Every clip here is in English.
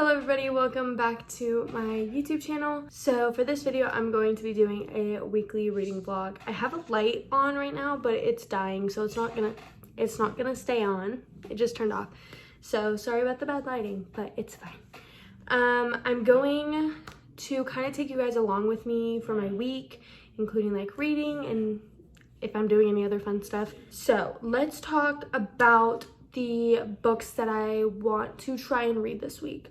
Hello everybody, welcome back to my YouTube channel. So for this video, I'm going to be doing a weekly reading vlog. I have a light on right now, but it's dying, so it's not gonna stay on. It just turned off. So sorry about the bad lighting, but it's fine. I'm going to kind of take you guys along with me for my week, including like reading and if I'm doing any other fun stuff. So let's talk about the books that I want to try and read this week.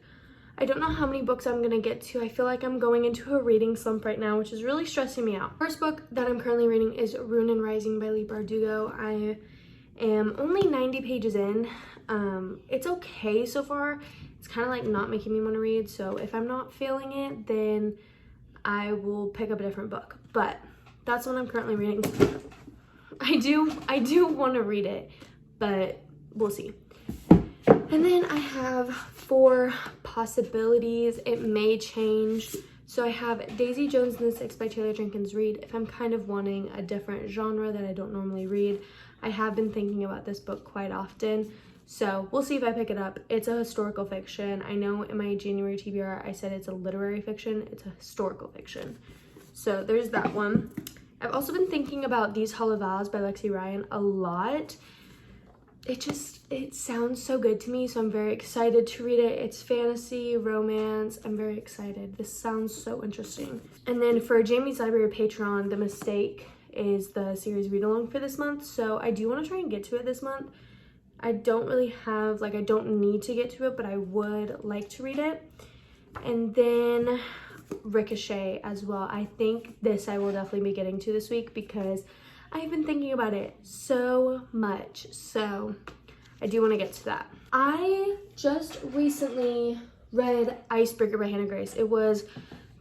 I don't know how many books I'm gonna get to. I feel like I'm going into a reading slump right now, which is really stressing me out. First book that I'm currently reading is Rune and Rising by Lee Bardugo. I am only 90 pages in. It's okay so far. It's kind of like not making me want to read, so if I'm not feeling it, then I will pick up a different book. But that's what I'm currently reading. I do want to read it, but we'll see. And then I have 4 possibilities. It may change. So I have Daisy Jones and the Six by Taylor Jenkins Reid. If I'm kind of wanting a different genre that I don't normally read, I have been thinking about this book quite often. So we'll see if I pick it up. It's a historical fiction. I know in my January TBR I said it's a literary fiction. It's a historical fiction. So there's that one. I've also been thinking about These Hollow Vows by Lexi Ryan a lot. It sounds so good to me, so I'm very excited to read it. It's fantasy, romance. I'm very excited. This sounds so interesting. And then for Jamie's Library Patreon, The Mistake is the series read along for this month, so I do want to try and get to it this month. I don't really have, I don't need to get to it, but I would like to read it. And then Ricochet as well. I think this I will definitely be getting to this week because I've been thinking about it so much, so I do want to get to that. I just recently read Icebreaker by Hannah Grace. It was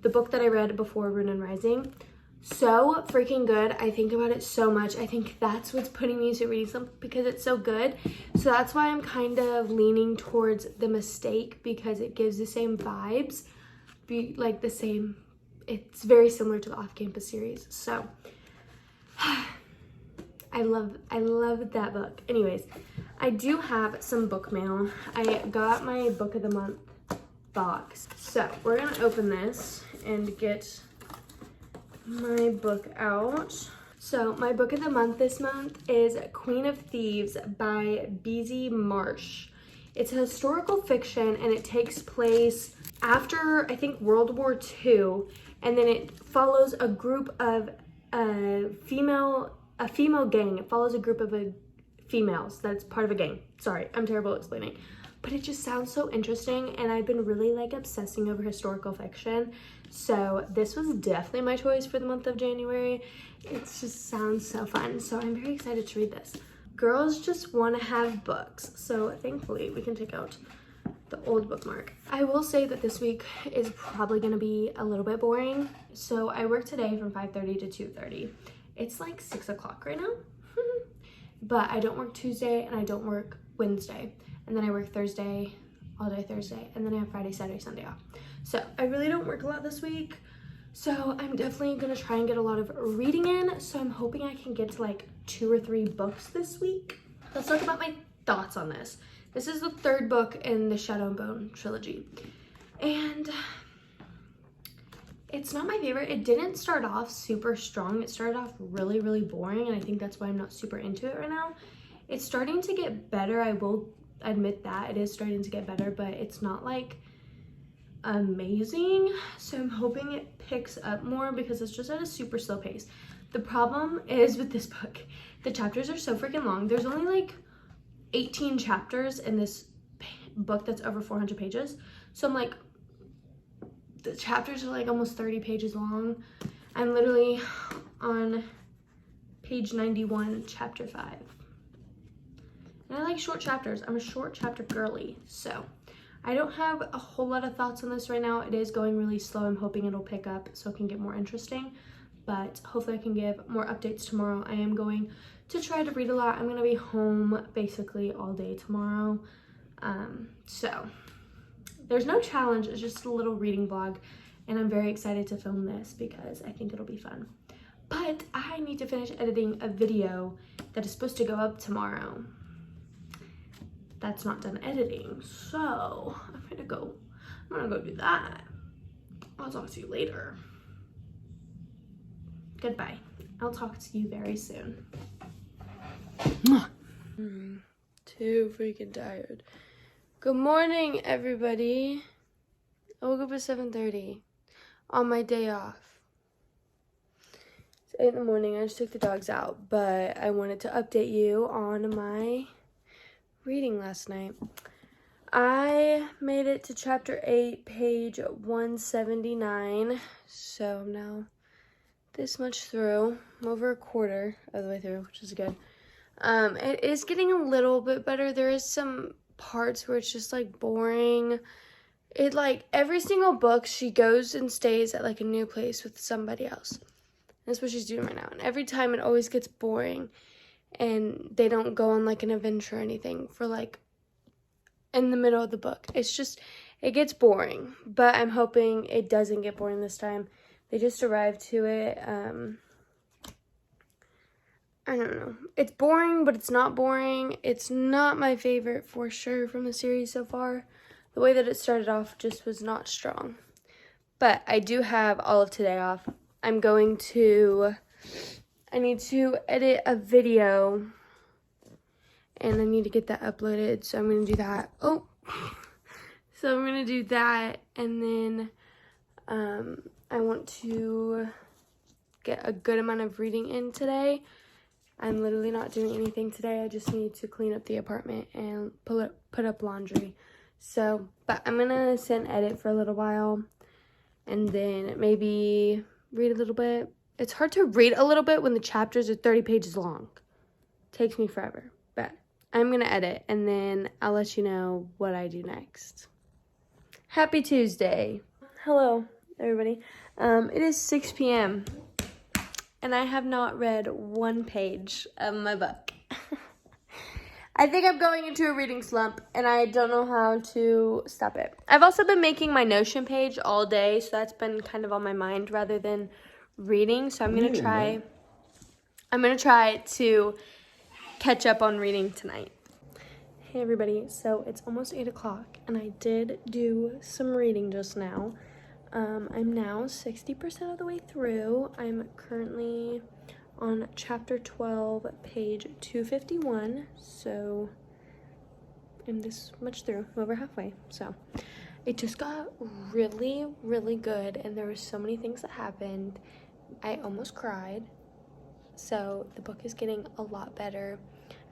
the book that I read before Rune and Rising. So freaking good. I think about it so much. I think that's what's putting me into reading something because it's so good. So that's why I'm kind of leaning towards The Mistake because it gives the same vibes. It's very similar to the Off-Campus series. So I love that book. Anyways, I do have some book mail. I got my book of the month box. So we're gonna open this and get my book out. So my book of the month this month is Queen of Thieves by B.Z. Marsh. It's a historical fiction and it takes place after, I think, World War II, and then it follows a group of a female gang. It follows a group of females that's part of a gang. Sorry, I'm terrible at explaining. But it just sounds so interesting, and I've been really obsessing over historical fiction. So this was definitely my choice for the month of January. It just sounds so fun. So I'm very excited to read this. Girls just want to have books. So thankfully we can take out the old bookmark. I will say that this week is probably going to be a little bit boring. So I work today from 5:30 to 2:30. It's like 6 o'clock right now. But I don't work Tuesday and I don't work Wednesday. And then I work Thursday, all day Thursday. And then I have Friday, Saturday, Sunday off. So I really don't work a lot this week. So I'm definitely going to try and get a lot of reading in. So I'm hoping I can get to 2 or 3 books this week. Let's talk about my thoughts on this. This is the 3rd book in the Shadow and Bone trilogy. And it's not my favorite. It didn't start off super strong. It started off really boring, and I think that's why I'm not super into it right now. It's starting to get better. I will admit that. It is starting to get better, but it's not amazing. So I'm hoping it picks up more because it's just at a super slow pace. The problem is with this book, the chapters are so freaking long. There's only 18 chapters in this book that's over 400 pages. So I'm the chapters are almost 30 pages long. I'm literally on page 91, chapter 5. And I like short chapters. I'm a short chapter girly. So I don't have a whole lot of thoughts on this right now. It is going really slow. I'm hoping it'll pick up so it can get more interesting. But hopefully I can give more updates tomorrow. I am going to try to read a lot. I'm going to be home basically all day tomorrow. So there's no challenge. It's just a little reading vlog. And I'm very excited to film this because I think it'll be fun. But I need to finish editing a video that is supposed to go up tomorrow. That's not done editing. So I'm gonna go I'm gonna go do that. I'll talk to you later. Goodbye. I'll talk to you very soon. Too freaking tired. Good morning, everybody. I woke up at 7:30 on my day off. It's 8 in the morning. I just took the dogs out, but I wanted to update you on my reading last night. I made it to chapter 8, page 179, so I'm now this much through. I'm over a quarter of the way through, which is good. It is getting a little bit better. There is some parts where it's just like boring. It like every single book she goes and stays at like a new place with somebody else. That's what she's doing right now. And every time it always gets boring and they don't go on like an adventure or anything for like in the middle of the book. It's just, it gets boring, but I'm hoping it doesn't get boring this time. They just arrived to it. I don't know. It's boring, but it's not boring. It's not my favorite for sure from the series so far. The way that it started off just was not strong. But I do have all of today off. I need to edit a video and I need to get that uploaded, so I'm going to do that. So I'm going to do that, and then I want to get a good amount of reading in today. I'm literally not doing anything today. I just need to clean up the apartment and put up laundry. So, but I'm going to sit and edit for a little while, and then maybe read a little bit. It's hard to read a little bit when the chapters are 30 pages long. It takes me forever, but I'm going to edit, and then I'll let you know what I do next. Happy Tuesday. Hello, everybody. It is 6 p.m., and I have not read one page of my book. I think I'm going into a reading slump, and I don't know how to stop it. I've also been making my Notion page all day, so that's been kind of on my mind rather than reading. So I'm going to try to catch up on reading tonight. Hey everybody, so it's almost 8 o'clock and I did do some reading just now. I'm now 60% of the way through. I'm currently on chapter 12, page 251, so I'm this much through. I'm over halfway. So it just got really, really good, and there were so many things that happened. I almost cried. So the book is getting a lot better.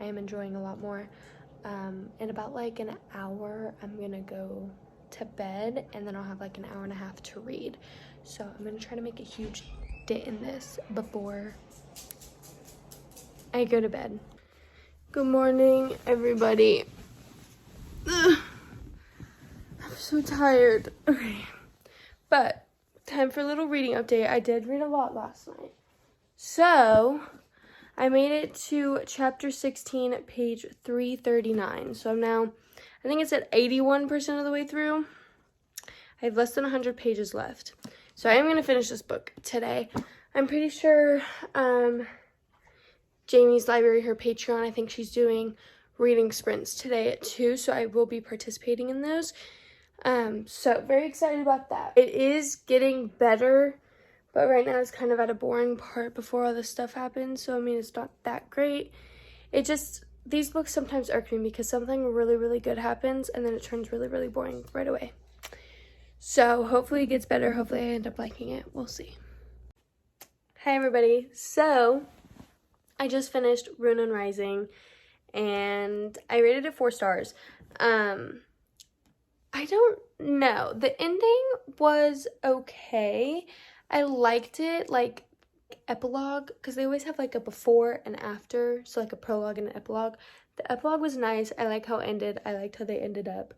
I am enjoying a lot more. In about like an hour, I'm gonna go to bed, and then I'll have like an hour and a half to read. So I'm gonna try to make a huge dent in this before I go to bed. Good morning, everybody. Ugh. I'm so tired. Okay, but time for a little reading update. I did read a lot last night. So I made it to chapter 16, page 339. So I'm now, I think it's at 81% of the way through. I have less than 100 pages left. So I am going to finish this book today. I'm pretty sure Jamie's Library, her Patreon, I think she's doing reading sprints today at 2. So I will be participating in those. So very excited about that. It is getting better. But right now it's kind of at a boring part before all this stuff happens. So, I mean, it's not that great. It just, these books sometimes irk me because something really, really good happens and then it turns really, really boring right away. So, hopefully it gets better. Hopefully I end up liking it. We'll see. Hi, everybody. So, I just finished Rune and Rising and I rated it 4 stars. I don't know. The ending was okay. I liked it, like, epilogue, because they always have, like, a before and after, so, like, a prologue and an epilogue. The epilogue was nice. I like how it ended. I liked how they ended up.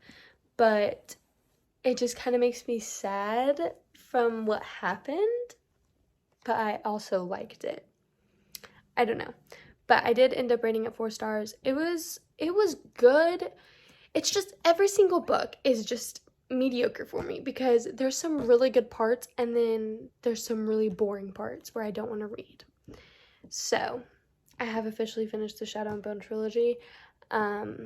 But it just kind of makes me sad from what happened, but I also liked it. I don't know. But I did end up rating it 4 stars. It was good. It's just every single book is just mediocre for me because there's some really good parts and then there's some really boring parts where I don't want to read. So I have officially finished the Shadow and Bone trilogy. I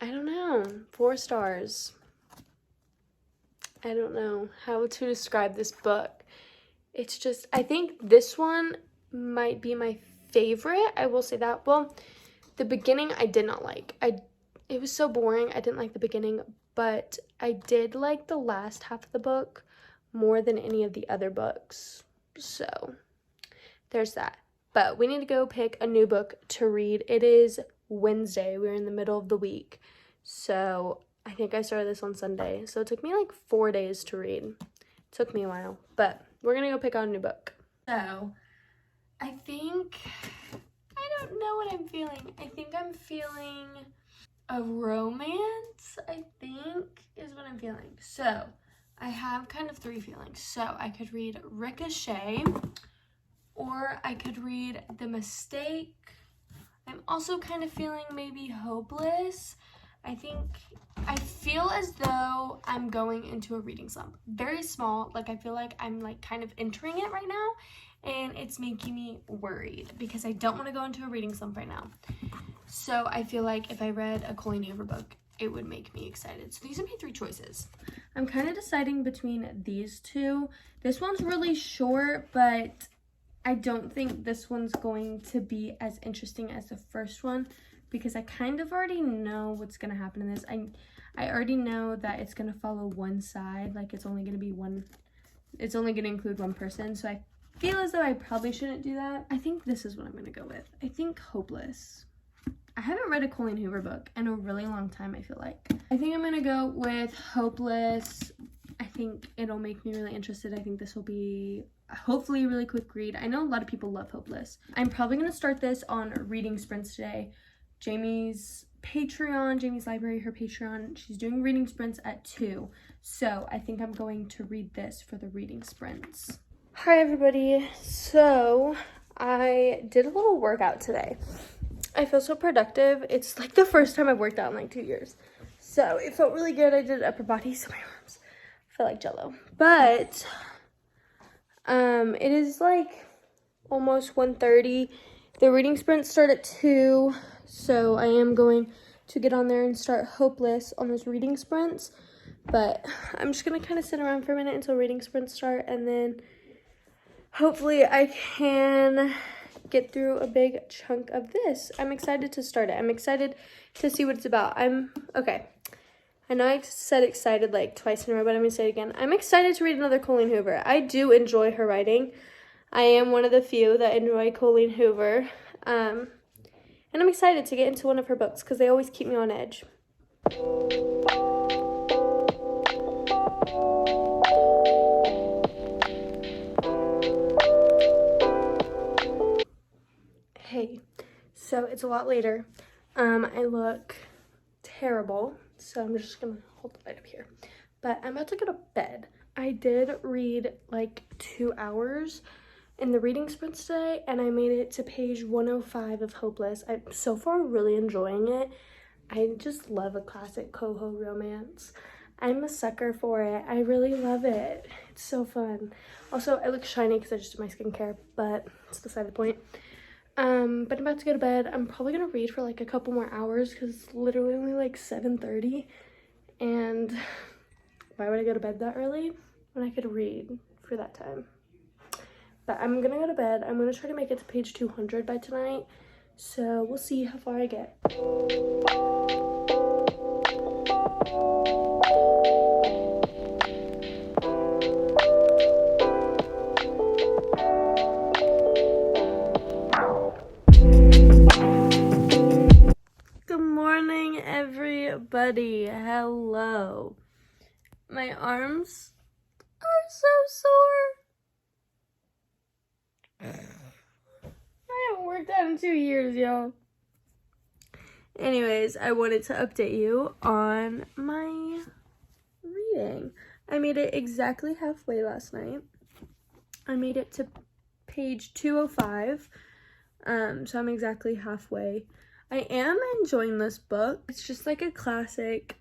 don't know, 4 stars. I don't know how to describe this book. It's just, I think this one might be my favorite. I will say that. Well, the beginning I did not like. It was so boring. I didn't like the beginning, but I did like the last half of the book more than any of the other books. So there's that. But we need to go pick a new book to read. It is Wednesday. We're in the middle of the week. So I think I started this on Sunday. So it took me like 4 days to read. It took me a while. But we're going to go pick out a new book. So I think, I don't know what I'm feeling. I think I'm feeling a romance, I think, is what I'm feeling. So I have kind of 3 feelings. So I could read Ricochet, or I could read The Mistake. I'm also kind of feeling maybe Hopeless. I feel as though I'm going into a reading slump. Very small, like I feel like I'm like kind of entering it right now, and it's making me worried because I don't want to go into a reading slump right now. So I feel like if I read a Colleen Hoover book, it would make me excited. So these are my 3 choices. I'm kind of deciding between these 2. This one's really short, but I don't think this one's going to be as interesting as the first one because I kind of already know what's going to happen in this. I already know that it's going to follow one side, like it's only going to include one person. So I feel as though I probably shouldn't do that. I think this is what I'm going to go with. I think Hopeless. I haven't read a Colleen Hoover book in a really long time, I feel like. I think I'm going to go with Hopeless. I think it'll make me really interested. I think this will be hopefully a really quick read. I know a lot of people love Hopeless. I'm probably going to start this on reading sprints today. Jamie's library, her Patreon, she's doing reading sprints at 2. So I think I'm going to read this for the reading sprints. Hi everybody. So I did a little workout today. I feel so productive. It's like the first time I've worked out in like 2 years. So it felt really good. I did upper body, so my arms feel like jello. But it is like almost 1:30. The reading sprints start at 2. So I am going to get on there and start Hopeless on those reading sprints. But I'm just going to kind of sit around for a minute until reading sprints start. And then hopefully I can get through a big chunk of this. I'm excited to start it. I'm excited to see what it's about. Okay. I know I said excited like twice in a row, but I'm going to say it again. I'm excited to read another Colleen Hoover. I do enjoy her writing. I am one of the few that enjoy Colleen Hoover. And I'm excited to get into one of her books because they always keep me on edge. Hey, so it's a lot later. I look terrible, so I'm just gonna hold the light up here. But I'm about to go to bed. I did read like 2 hours in the reading sprints today, and I made it to page 105 of Hopeless. I'm so far really enjoying it. I just love a classic coho romance. I'm a sucker for it. I really love it. It's so fun. Also, I look shiny because I just did my skincare, but it's beside the point. But I'm about to go to bed. I'm probably gonna read for like a couple more hours because it's literally only like 7:30. And why would I go to bed that early when I could read for that time? But I'm gonna go to bed. I'm gonna try to make it to page 200 by tonight. So we'll see how far I get. Good morning, everybody. Hello. My arms are so sore. I haven't worked out in 2 years, y'all. Anyways, I wanted to update you on my reading. I made it exactly halfway last night. I made it to page 205. So I'm exactly halfway. I am enjoying this book. It's just like a classic,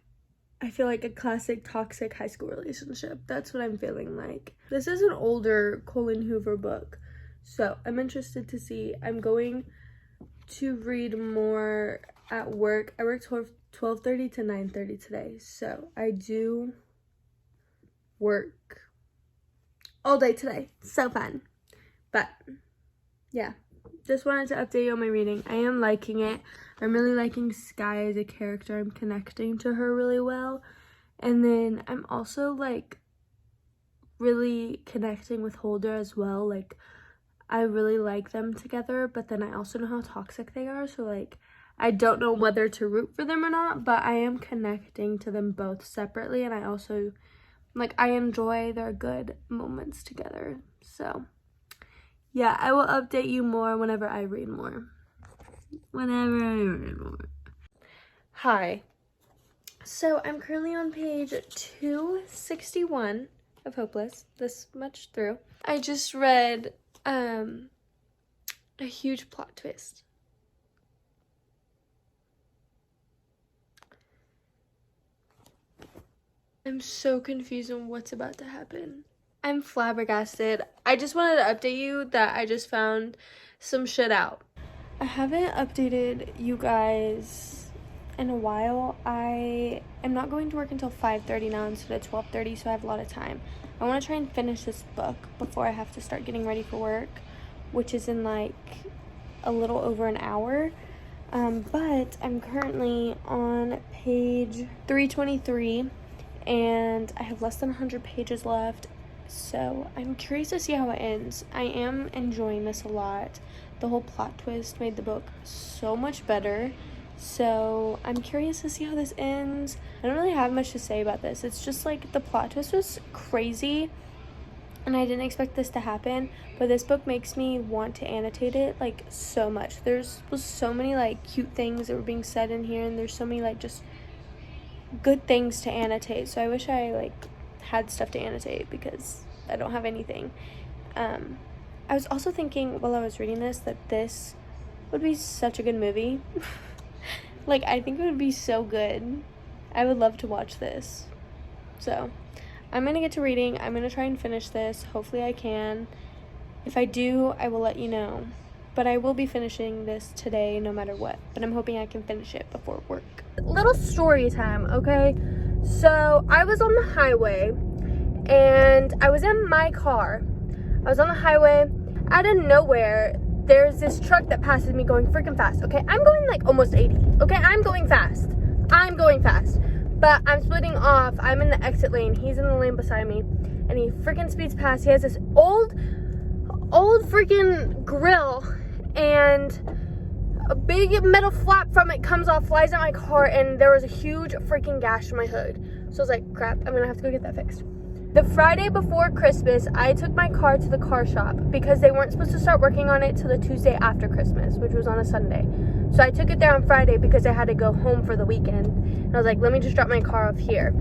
I feel like a classic toxic high school relationship. That's what I'm feeling like. This is an older Colleen Hoover book. So I'm interested to see. I'm going to read more at work. I work 12:30 to 9:30 today. So I do work all day today. So fun. But yeah, just wanted to update you on my reading. I am liking it. I'm really liking Sky as a character. I'm connecting to her really well. And then I'm also like really connecting with Holder as well. Like, I really like them together, but then I also know how toxic they are. So like, I don't know whether to root for them or not, but I am connecting to them both separately. And I also, like, I enjoy their good moments together. So yeah, I will update you more whenever I read more. Hi. So I'm currently on page 261 of Hopeless, this much through. I just read a huge plot twist. I'm so confused on what's about to happen. I'm flabbergasted. I just wanted to update you that I just found some shit out. I haven't updated you guys in a while. I am not going to work until 5:30 now instead of 12:30, so I have a lot of time. I want to try and finish this book before I have to start getting ready for work, which is in like a little over an hour. But I'm currently on page 323 and I have less than 100 pages left. So I'm curious to see how it ends. I am enjoying this a lot. The whole plot twist made the book so much better. So I'm curious to see how this ends. I don't really have much to say about this. It's just like the plot twist was crazy and I didn't expect this to happen. But this book makes me want to annotate it like so much. Was so many like cute things that were being said in here, and there's so many like just good things to annotate. So I wish I like had stuff to annotate because I don't have anything. I was also thinking while I was reading this that this would be such a good movie. Like, I think it would be so good. I would love to watch this. So I'm gonna get to reading. I'm gonna try and finish this. Hopefully I can. If I do, I will let you know. But I will be finishing this today no matter what. But I'm hoping I can finish it before work. Little story time, okay? So I was on the highway and I was in my car. I was on the highway. Out of nowhere, there's this truck that passes me going freaking fast, okay? I'm going like almost 80, okay? I'm going fast. But I'm splitting off. I'm in the exit lane. He's in the lane beside me. And he freaking speeds past. He has this old freaking grill. And a big metal flap from it comes off, flies at my car. And there was a huge freaking gash in my hood. So I was like, crap, I'm going to have to go get that fixed. The Friday before Christmas, I took my car to the car shop because they weren't supposed to start working on it till the Tuesday after Christmas, which was on a Sunday. So I took it there on Friday because I had to go home for the weekend. And I was like, let me just drop my car off here.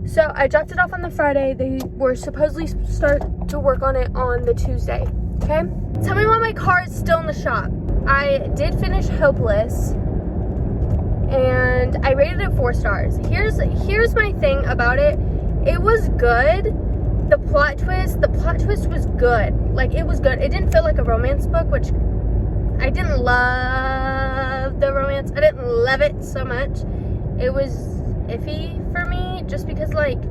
So I dropped it off on the Friday. They were supposedly start to work on it on the Tuesday, okay? Tell me why my car is still in the shop. I did finish Hopeless, and I rated it 4 stars. Here's my thing about it. It was good. The plot twist was good. Like, it was good. It didn't feel like a romance book, which I didn't love the romance. I didn't love it so much. It was iffy for me just because, like,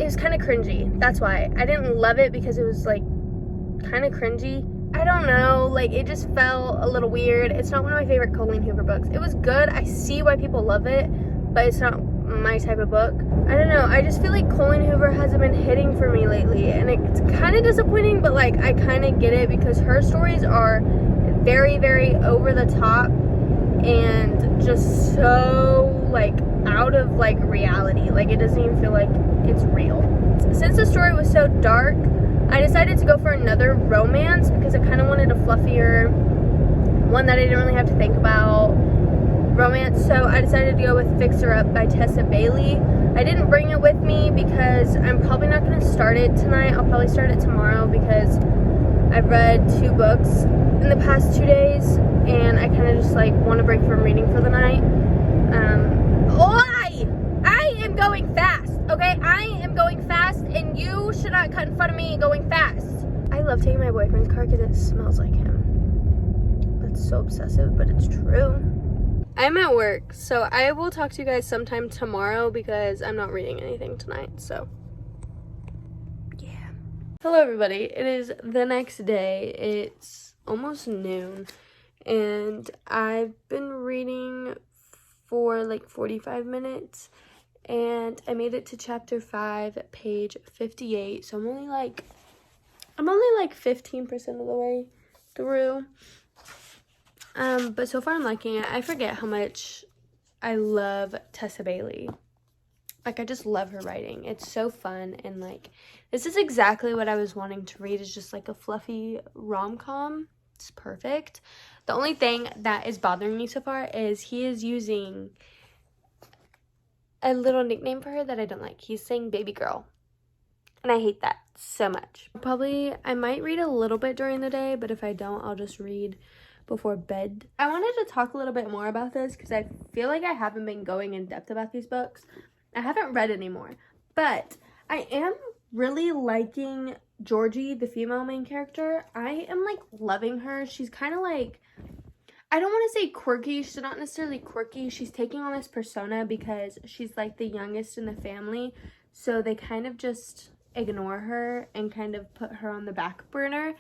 it was kind of cringy. That's why. I didn't love it because it was, like, kind of cringy. I don't know. Like, it just felt a little weird. It's not one of my favorite Colleen Hoover books. It was good. I see why people love it, but it's not my type of book. I don't know. I just feel like Colleen Hoover hasn't been hitting for me lately, and it's kind of disappointing, but like I kind of get it because her stories are very, very over the top and just so like out of like reality. Like, it doesn't even feel like it's real. Since the story was so dark, I decided to go for another romance because I kind of wanted a fluffier one that I didn't really have to think about romance. So I decided to go with Fixer Up by Tessa Bailey. I didn't bring it with me because I'm probably not going to start it tonight. I'll probably start it tomorrow because I've read 2 books in the past 2 days and I kind of just like want to break from reading for the night. I am going fast, okay? I am going fast and you should not cut in front of me going fast. I love taking my boyfriend's car because it smells like him. That's so obsessive, but it's true. I'm at work, so I will talk to you guys sometime tomorrow because I'm not reading anything tonight, so Hello everybody, it is the next day. It's almost noon and I've been reading for like 45 minutes and I made it to chapter 5, page 58. So I'm only like 15% of the way through. But so far I'm liking it. I forget how much I love Tessa Bailey. Like, I just love her writing. It's so fun, and like, this is exactly what I was wanting to read, is just like a fluffy rom-com. It's perfect. The only thing that is bothering me so far is he is using a little nickname for her that I don't like. He's saying baby girl, and I hate that so much. I might read a little bit during the day, but if I don't, I'll just read before bed. I wanted to talk a little bit more about this because I feel like I haven't been going in depth about these books. I haven't read anymore, but I am really liking Georgie, the female main character. I am like loving her. She's kind of like, I don't want to say quirky. She's not necessarily quirky. She's taking on this persona because she's like the youngest in the family. So they kind of just ignore her and kind of put her on the back burner.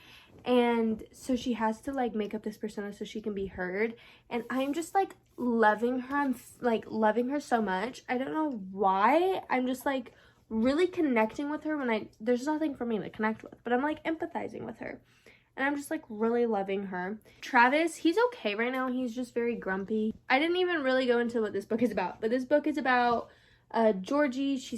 And so she has to like make up this persona so she can be heard. And I'm just like loving her. I'm like loving her so much. I don't know why. I'm just like really connecting with her when there's nothing for me to connect with, but I'm like empathizing with her. And I'm just like really loving her. Travis, he's okay right now. He's just very grumpy. I didn't even really go into what this book is about, but this book is about Georgie. She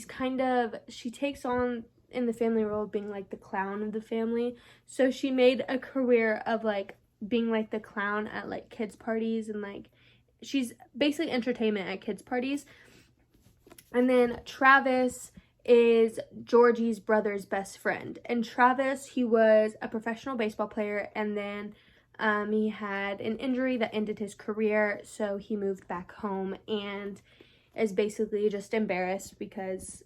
takes on in the family role of being like the clown of the family. So she made a career of like being like the clown at like kids parties, and like she's basically entertainment at kids parties. And then Travis is Georgie's brother's best friend. And Travis, he was a professional baseball player, and then he had an injury that ended his career, so he moved back home and is basically just embarrassed because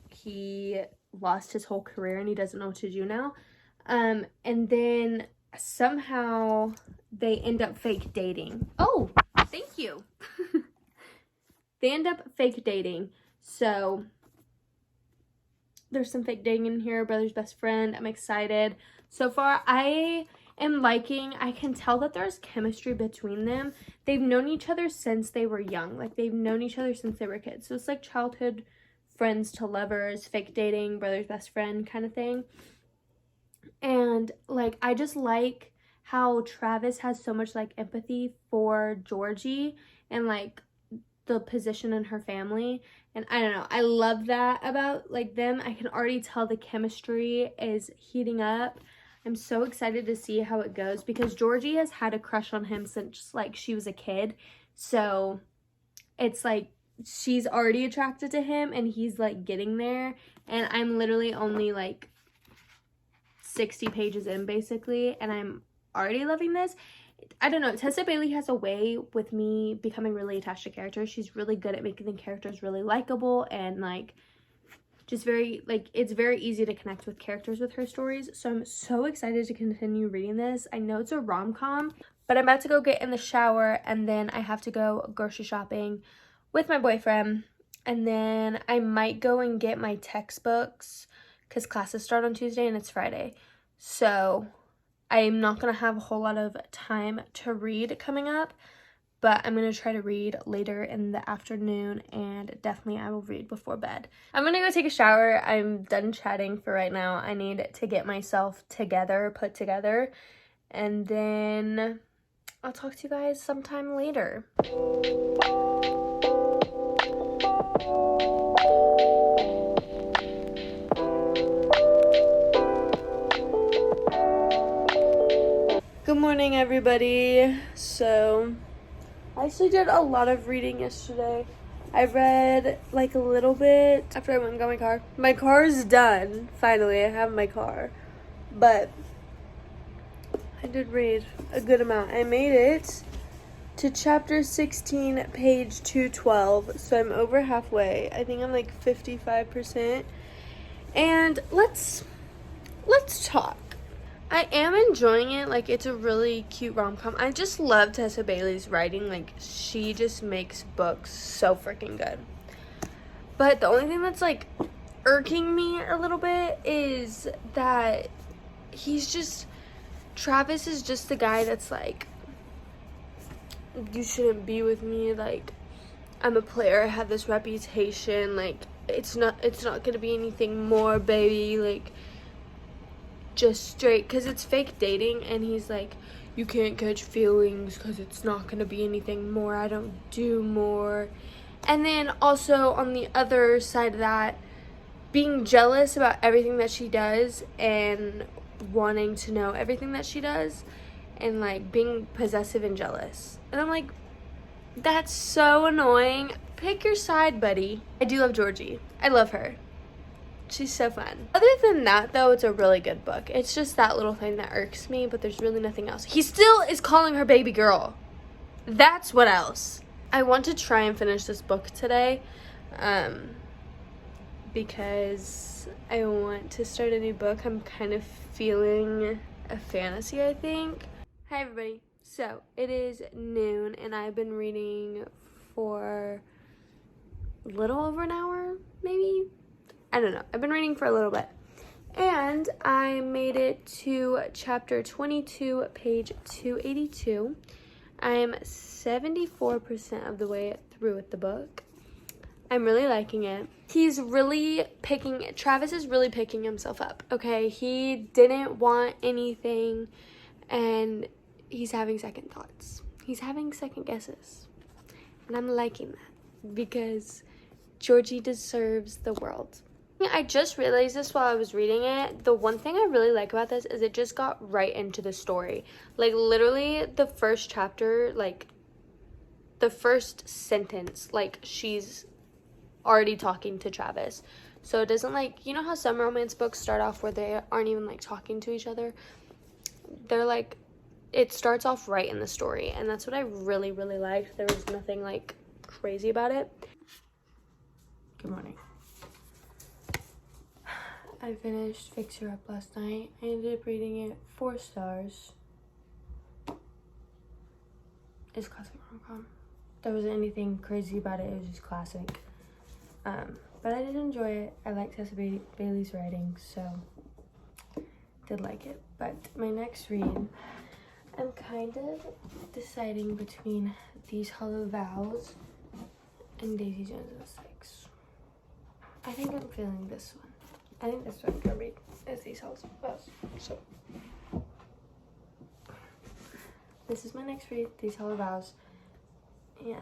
he lost his whole career and he doesn't know what to do now. And then somehow they end up fake dating. Oh, thank you. They end up fake dating. So there's some fake dating in here. Brother's best friend. I'm excited. So far, I am liking, I can tell that there's chemistry between them. They've known each other since they were young. Like, they've known each other since they were kids. So it's like childhood friends to lovers, fake dating, brother's best friend kind of thing. And like, I just like how Travis has so much like empathy for Georgie and like the position in her family. And I don't know, I love that about like them. I can already tell the chemistry is heating up. I'm so excited to see how it goes because Georgie has had a crush on him since like she was a kid. So it's like she's already attracted to him and he's like getting there, and I'm literally only like 60 pages in basically, and I'm already loving this. I don't know, Tessa Bailey has a way with me becoming really attached to characters. She's really good at making the characters really likable and like just very like, it's very easy to connect with characters with her stories. So I'm so excited to continue reading this. I know it's a rom-com, but I'm about to go get in the shower and then I have to go grocery shopping with my boyfriend, and then I might go and get my textbooks because classes start on Tuesday and it's Friday. So I'm not going to have a whole lot of time to read coming up, but I'm going to try to read later in the afternoon, and definitely I will read before bed. I'm going to go take a shower. I'm done chatting for right now. I need to get myself put together, and then I'll talk to you guys sometime later. Good morning, everybody. So I actually did a lot of reading yesterday. I read like a little bit after I went and got my car. My car is done. Finally, I have my car. But I did read a good amount. I made it to chapter 16, page 212. So I'm over halfway. I think I'm like 55%. And let's talk. I am enjoying it. Like, it's a really cute rom-com. I just love Tessa Bailey's writing. Like, she just makes books so freaking good. But the only thing that's like irking me a little bit is that Travis is just the guy that's like, you shouldn't be with me, like, I'm a player, I have this reputation, like, it's not gonna be anything more, baby, like, just straight, because it's fake dating, and he's like, you can't catch feelings because it's not gonna be anything more, I don't do more. And then also on the other side of that, being jealous about everything that she does and wanting to know everything that she does, and like being possessive and jealous. And I'm like, that's so annoying. Pick your side, buddy. I do love Georgie. I love her. She's so fun. Other than that, though, it's a really good book. It's just that little thing that irks me, but there's really nothing else. He still is calling her baby girl. That's what else. I want to try and finish this book today, because I want to start a new book. I'm kind of feeling a fantasy, I think. Hi, everybody. So, it is noon, and I've been reading for a little over an hour, maybe? I don't know. I've been reading for a little bit. And I made it to chapter 22, page 282. I'm 74% of the way through with the book. I'm really liking it. Travis is really picking himself up, okay? He didn't want anything, and he's having second thoughts. He's having second guesses. And I'm liking that, because Georgie deserves the world. I just realized this while I was reading it. The one thing I really like about this is it just got right into the story. Like, literally, the first chapter, like, the first sentence, like, she's already talking to Travis. So it doesn't, like, you know how some romance books start off where they aren't even, like, talking to each other? They're, like, it starts off right in the story. And that's what I really, really liked. There was nothing, like, crazy about it. Good morning. I finished Fix Her Up last night. I ended up reading it 4 stars. It's classic rom-com. There wasn't anything crazy about it. It was just classic. But I did enjoy it. I like Tessa Bailey's writing, so did like it. But my next read, I'm kind of deciding between These Hollow Vows and Daisy Jones and the Six. I think I'm feeling this one. I think that's what I'm gonna read, is These Hollow Vows. So this is my next read, These Hollow Vows. Yeah.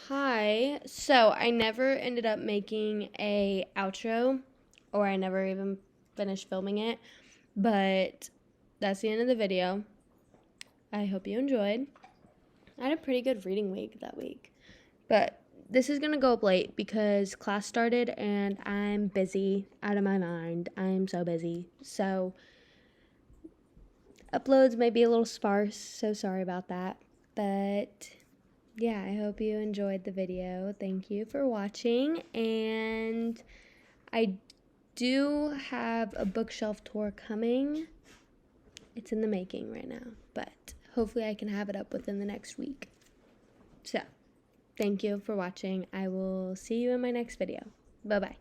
Hi. So I never ended up making a outro, or I never even finished filming it, but that's the end of the video. I hope you enjoyed. I had a pretty good reading week that week, but this is gonna go up late because class started and I'm busy out of my mind. I'm so busy. So uploads may be a little sparse, so sorry about that. But yeah, I hope you enjoyed the video. Thank you for watching. And I do have a bookshelf tour coming. It's in the making right now, but hopefully I can have it up within the next week. So thank you for watching. I will see you in my next video. Bye-bye.